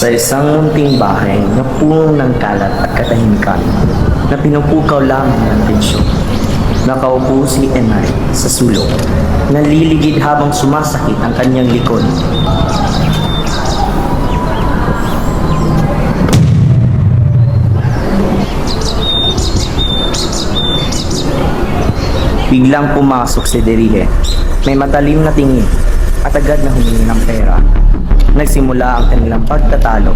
Sa isang munting bahay na puno ng kalat at katahimikan na pinupukaw lamang ng tensyon, nakaupo si Enay sa sulok, naliligid habang sumasakit ang kanyang likod. Biglang pumasok si Derige. May matalim na tingin at agad na humingi ng pera. Nagsimula ang kanilang pagtatalo,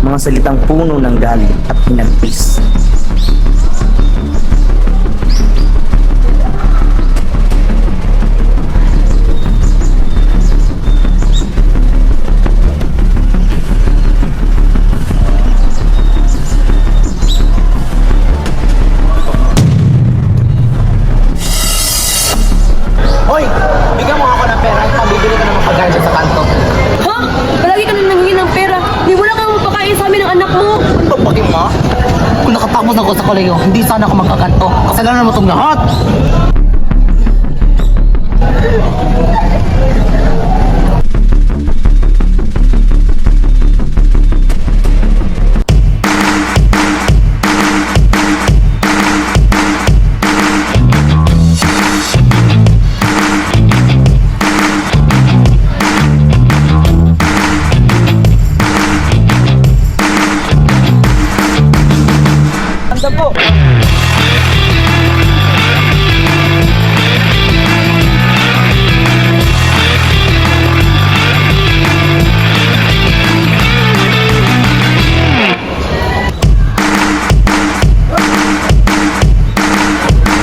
mga salitang puno ng galit at hinagpis. Hoy! Bigyan mo ako ng pera at pabibili ka ng pagkain sa kanto. Ha? Palagi ka na nanghingi ng pera. Di wala kang mapakain sa amin ng anak mo. Pagpagin mo? Kung nakatapos ako sa koleyo, hindi sana ako magkakanto. Kasalanan mo itong lahat! Anda po!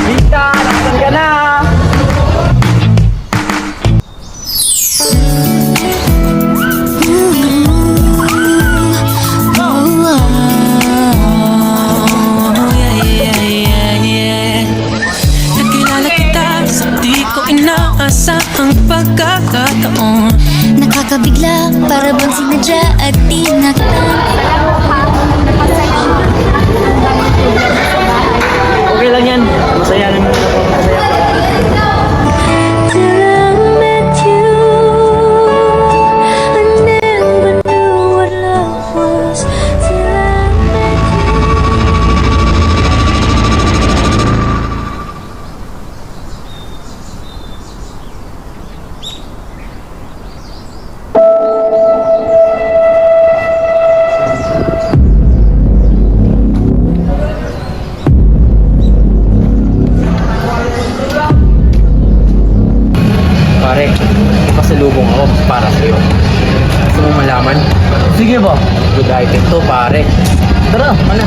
Lita! Nasaan ka na? Nakilala kita sa di ko inaasahang pagkakataon. Nakakabigla, para bang sinadya at tinaktan. Okay lang yan. Masaya lang yun ako. Masaya. Till I met you, I never knew what love was. Till I met you. Pare, pasalubong ako para sa'yo. Gusto mo malaman? Sige ba? Good item to, pare. Tara, mana?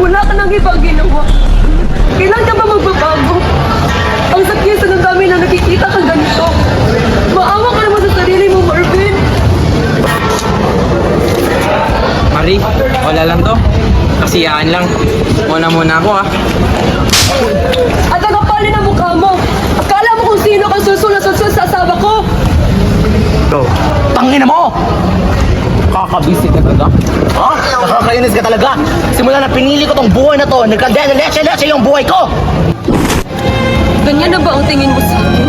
Wala ka nang ibang ginawa. Kailan ka ba magbabago? Ang sakit sa dami na nakikita ka ganito. Maawa ka naman sa sarili mo, Marvin. Marie, wala lang to. Kasiyaan lang. Muna ako ah. At ang kapal na mukha mo. Akala mo kung sino kang susunod sa asawa ko. Go. Tangina mo! Kakabisi ka talaga. Ha? Nakakainis ka talaga. Simula na pinili ko tong buhay na to, nagkandena leche-leche yung buhay ko! Ganyan na ba ang tingin mo sa akin?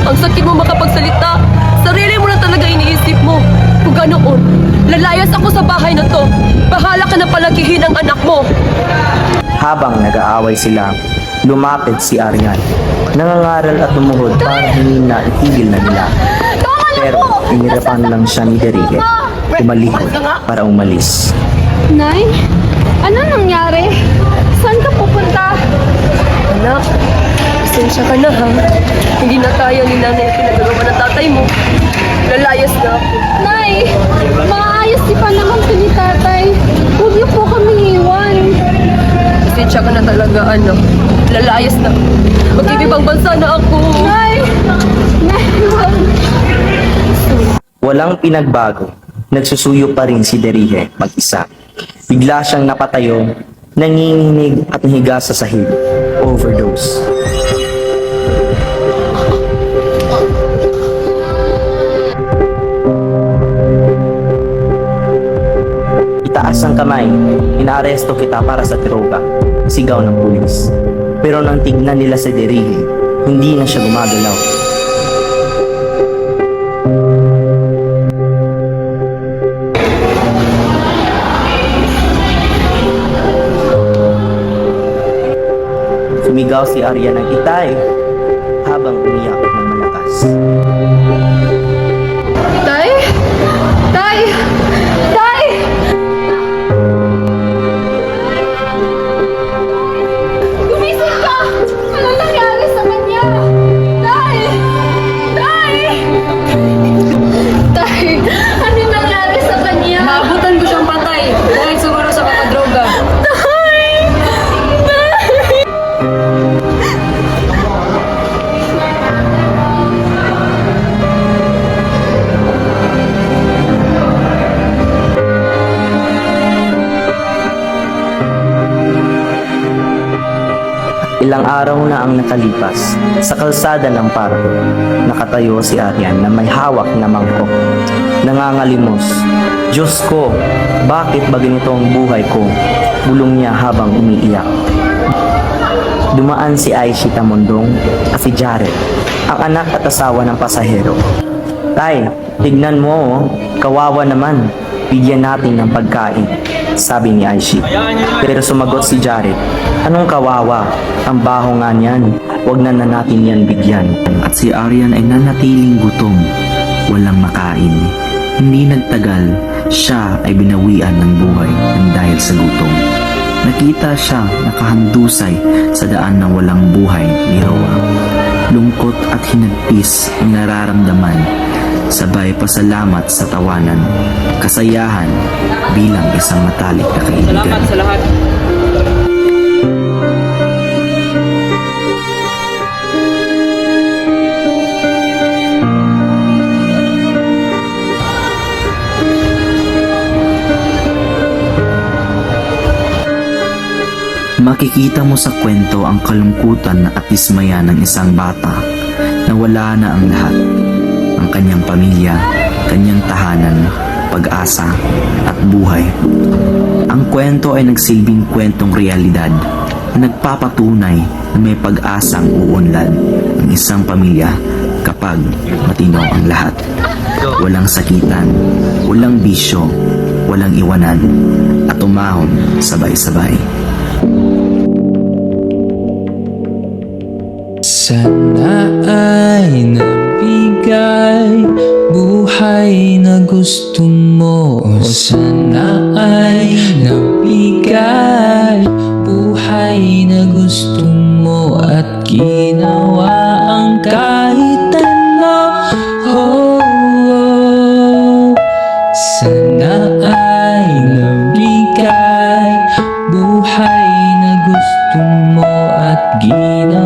Ang sakit mo makapagsalita. Sarili mo na talaga iniisip mo. Kung ganoon, lalayas ako sa bahay na to. Bahala ka na palakihin ang anak mo. Habang nag-aaway sila, lumapit si Arian. Nangangaral at lumuhod para hingin na itigil na nila. Pero inirapan lang siya ni Derige. Tumalikod para umalis. Nay, ano nangyari? Saan ka pupunta? Anak, pasensya Pasensya ka na ha. Hindi na kaya ni nanay ang pinagagawa ng tatay mo. Lalayas na ako. Nay, maayos di pa naman po ni tatay. Huwag niyo po kami iwan. Pasensya ka na talaga, anak. Lalayas na. Mag-ibibang bansa na ako. Nay! Nay, huwag. Walang pinagbago. Nagsusuyo pa rin si Derihe mag-isa. Bigla siyang napatayo, nanginginig at nahiga sa sahig. Overdose. Itaas ang kamay, inaaresto kita para sa droga. Sigaw ng pulis. Pero nang tignan nila si Derihe, hindi na siya gumagalaw. Sumigaw si Arya ng itay habang umiyak ng malakas. Tay? Tay! Tay! Gumising ka! Anong nangyari sa kanya? Tay! Tay! Tay! Anong nangyari sa kanya? Naabutan ko siyang patay dahil siguro sa kakadroga. Ilang araw na ang nakalipas. Sa kalsada ng parko, nakatayo si Aryan na may hawak na mangkok. Nangangalimos. Diyos ko, bakit ba ganito ang buhay ko? Bulong niya habang umiiyak. Dumaan si Aishi Tamundong at si Jared, ang anak at asawa ng pasahero. Tay, tignan mo oh, kawawa naman. Bigyan natin ng pagkain, sabi ni Aishi. Pero sumagot si Jared, anong kawawa? Ang baho nga niyan, huwag na natin yan bigyan. At si Aryan ay nanatiling gutom, walang makain. Hindi nagtagal, siya ay binawian ng buhay ng dahil sa gutom. Nakita siya nakahandusay sa daan ng walang buhay ni Roa. Lungkot at hinagpis ang nararamdaman, sabay pasalamat sa tawanan, kasayahan bilang isang matalik na kaibigan. Sa lahat. Makikita mo sa kwento ang kalungkutan at dismaya ng isang bata na wala na ang lahat. Ang kanyang pamilya, kanyang tahanan, pag-asa at buhay. Ang kwento ay nagsilbing kwentong realidad na nagpapatunay na may pag-asang uunlad ang isang pamilya kapag matino ang lahat. Walang sakitan, walang bisyo, walang iwanan, at umahon sabay-sabay. Sana ay nabigay buhay na gusto mo. Sana ay nabigay buhay na gusto mo at ginawa ang kahit ano. Oh, oh. Sana ay nabigay buhay na gusto mo at ginawa